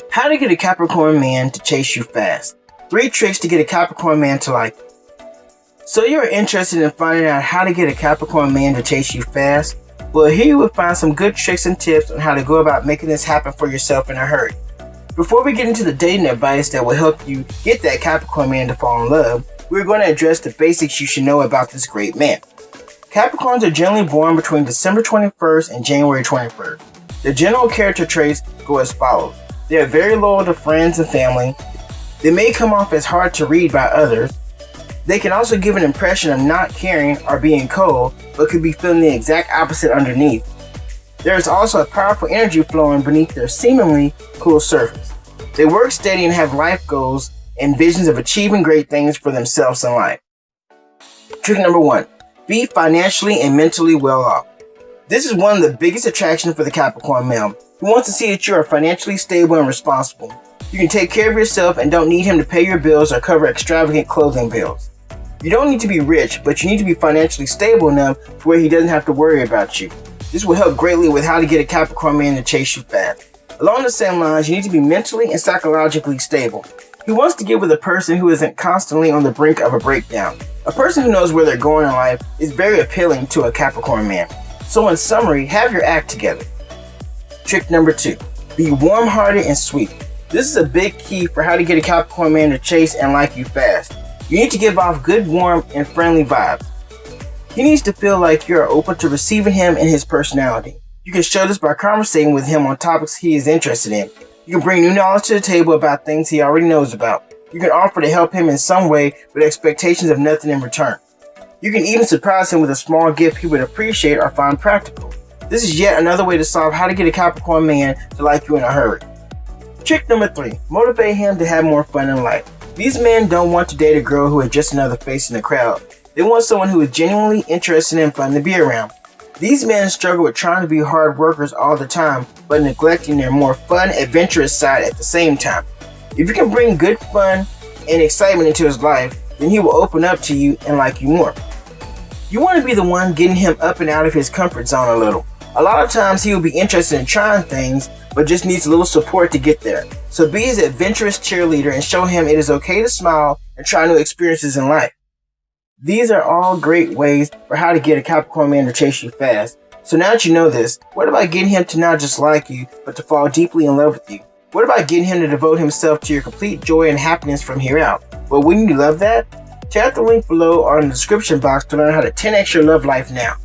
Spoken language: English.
How to get a Capricorn man to chase you fast. 3 tricks to get a Capricorn man to like you. So you're interested in finding out how to get a Capricorn man to chase you fast? Well, here you will find some good tricks and tips on how to go about making this happen for yourself in a hurry. Before we get into the dating advice that will help you get that Capricorn man to fall in love, we're going to address the basics you should know about this great man. Capricorns are generally born between December 21st and January 21st. The general character traits go as follows. They are very loyal to friends and family. They may come off as hard to read by others. They can also give an impression of not caring or being cold, but could be feeling the exact opposite underneath. There is also a powerful energy flowing beneath their seemingly cool surface. They work steady and have life goals and visions of achieving great things for themselves in life. Trick number 1. Be financially and mentally well off. This is one of the biggest attractions for the Capricorn male, who wants to see that you are financially stable and responsible. You can take care of yourself and don't need him to pay your bills or cover extravagant clothing bills. You don't need to be rich, but you need to be financially stable enough to where he doesn't have to worry about you. This will help greatly with how to get a Capricorn man to chase you fast. Along the same lines, you need to be mentally and psychologically stable. He wants to get with a person who isn't constantly on the brink of a breakdown. A person who knows where they're going in life is very appealing to a Capricorn man. So in summary, have your act together. Trick number 2. Be warm-hearted and sweet. This is a big key for how to get a Capricorn man to chase and like you fast. You need to give off good, warm, and friendly vibes. He needs to feel like you're open to receiving him and his personality. You can show this by conversating with him on topics he is interested in. You can bring new knowledge to the table about things he already knows about. You can offer to help him in some way with expectations of nothing in return. You can even surprise him with a small gift he would appreciate or find practical. This is yet another way to solve how to get a Capricorn man to like you in a hurry. Trick number 3. Motivate him to have more fun in life. These men don't want to date a girl who is just another face in the crowd. They want someone who is genuinely interested and fun to be around. These men struggle with trying to be hard workers all the time, but neglecting their more fun, adventurous side at the same time. If you can bring good fun and excitement into his life, then he will open up to you and like you more. You want to be the one getting him up and out of his comfort zone a little. A lot of times he will be interested in trying things, but just needs a little support to get there. So be his adventurous cheerleader and show him it is okay to smile and try new experiences in life. These are all great ways for how to get a Capricorn man to chase you fast. So now that you know this, what about getting him to not just like you, but to fall deeply in love with you? What about getting him to devote himself to your complete joy and happiness from here out? Well, wouldn't you love that? Check out the link below or in the description box to learn how to 10x your love life now.